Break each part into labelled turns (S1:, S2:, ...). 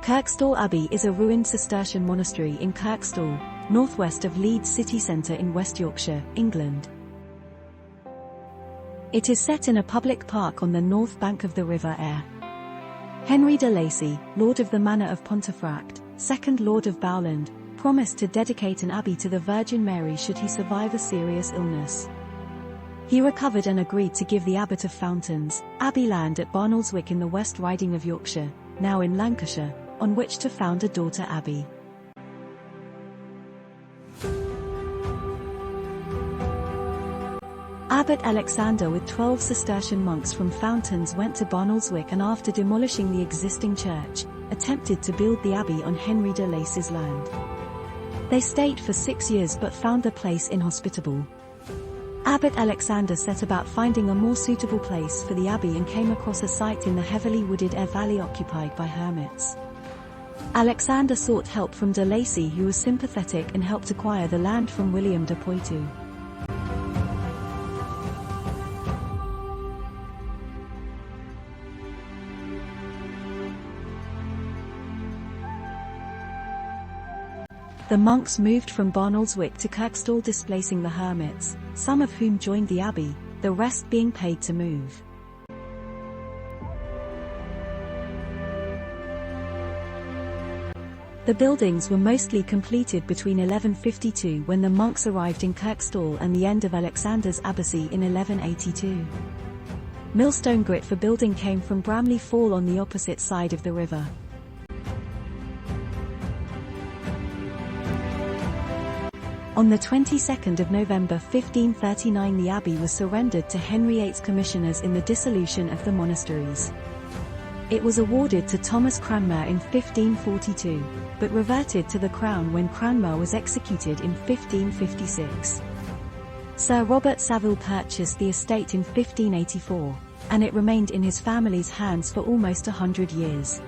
S1: Kirkstall Abbey is a ruined Cistercian monastery in Kirkstall, northwest of Leeds city centre in West Yorkshire, England. It is set in a public park on the north bank of the River Aire. Henry de Lacy, Lord of the Manor of Pontefract, second Lord of Bowland, promised to dedicate an abbey to the Virgin Mary should he survive a serious illness. He recovered and agreed to give the Abbot of Fountains, Abbey land at Barnoldswick in the West Riding of Yorkshire, now in Lancashire, on which to found a daughter abbey. Abbot Alexander with 12 Cistercian monks from Fountains went to Barnoldswick and after demolishing the existing church, attempted to build the abbey on Henry de Lacy's land. They stayed for 6 years but found the place inhospitable. Abbot Alexander set about finding a more suitable place for the abbey and came across a site in the heavily wooded Aire Valley occupied by hermits. Alexander sought help from de Lacy, who was sympathetic and helped acquire the land from William de Poitou. The monks moved from Barnoldswick to Kirkstall, displacing the hermits, some of whom joined the abbey, the rest being paid to move. The buildings were mostly completed between 1152 when the monks arrived in Kirkstall and the end of Alexander's abbacy in 1182. Millstone grit for building came from Bramley Fall on the opposite side of the river. On the 22nd of November 1539 the abbey was surrendered to Henry VIII's commissioners in the dissolution of the monasteries. It was awarded to Thomas Cranmer in 1542, but reverted to the crown when Cranmer was executed in 1556. Sir Robert Savile purchased the estate in 1584, and it remained in his family's hands for almost 100 years.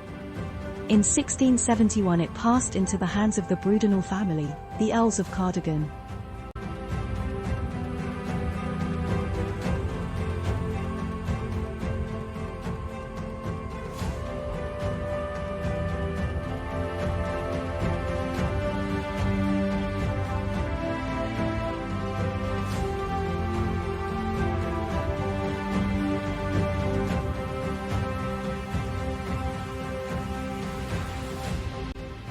S1: In 1671 it passed into the hands of the Brudenell family, the Earls of Cardigan.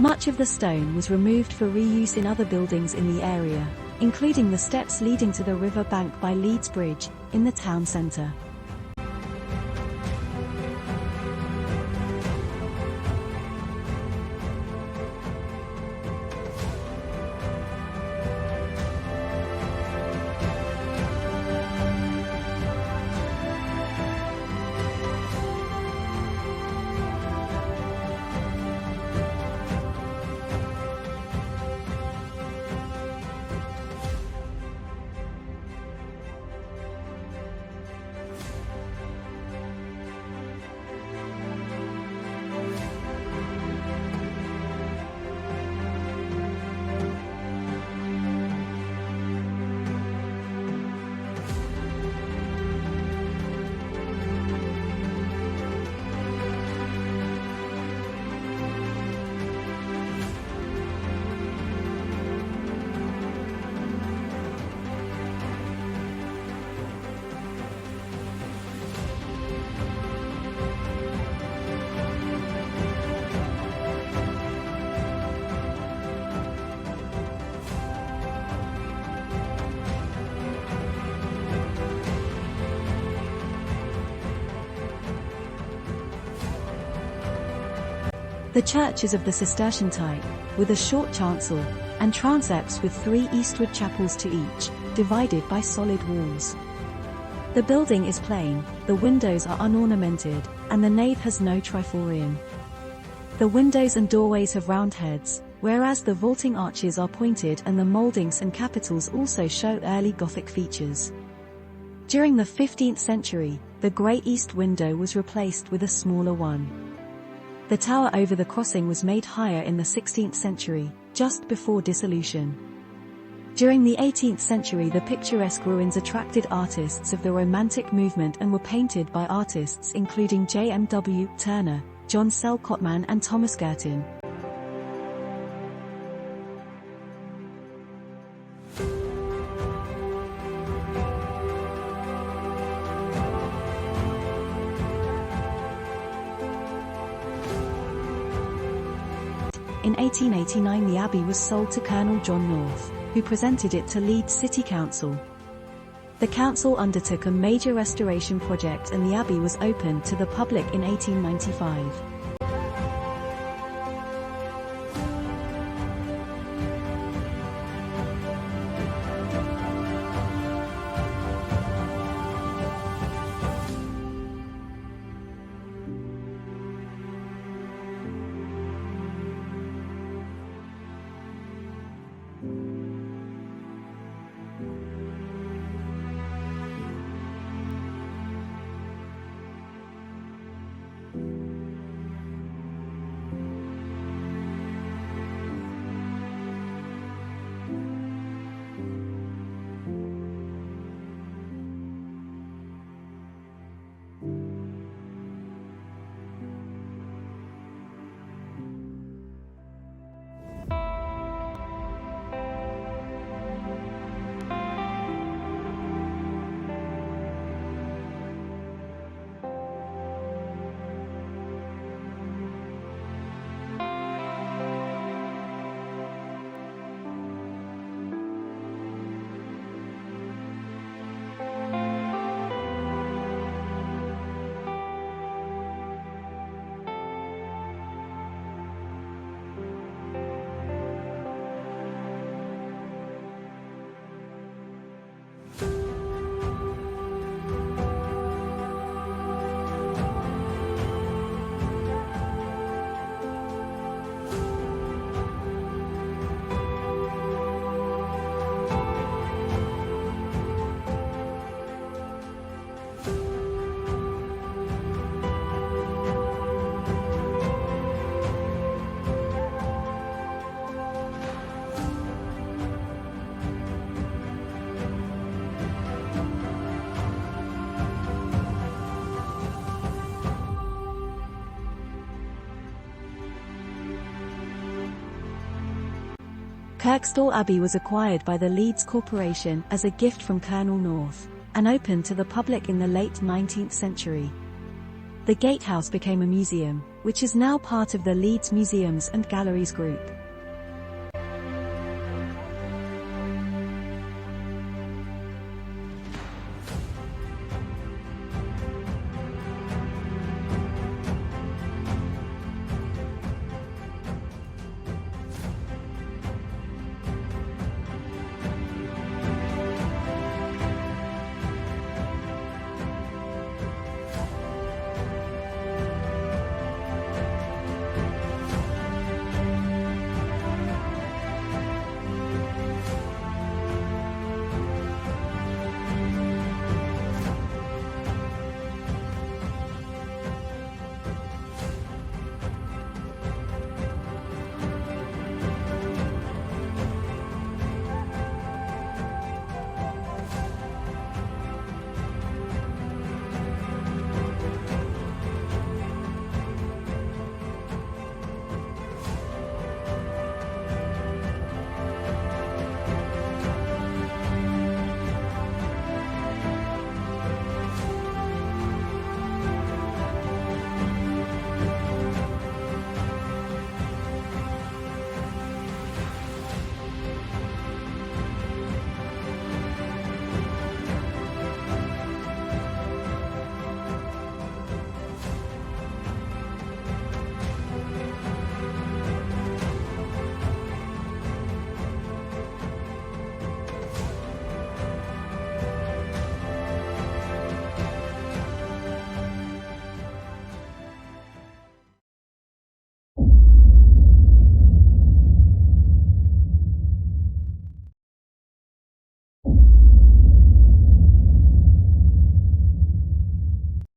S1: Much of the stone was removed for reuse in other buildings in the area, including the steps leading to the river bank by Leeds Bridge, in the town centre. The church is of the Cistercian type, with a short chancel, and transepts with 3 eastward chapels to each, divided by solid walls. The building is plain, the windows are unornamented, and the nave has no triforium. The windows and doorways have round heads, whereas the vaulting arches are pointed and the mouldings and capitals also show early Gothic features. During the 15th century, the great east window was replaced with a smaller one. The tower over the crossing was made higher in the 16th century, just before dissolution. During the 18th century the picturesque ruins attracted artists of the Romantic movement and were painted by artists including J.M.W. Turner, John Selkotman and Thomas Girton. In 1889 the abbey was sold to Colonel John North, who presented it to Leeds City Council. The council undertook a major restoration project and the abbey was opened to the public in 1895. Kirkstall Abbey was acquired by the Leeds Corporation as a gift from Colonel North, and opened to the public in the late 19th century. The gatehouse became a museum, which is now part of the Leeds Museums and Galleries Group.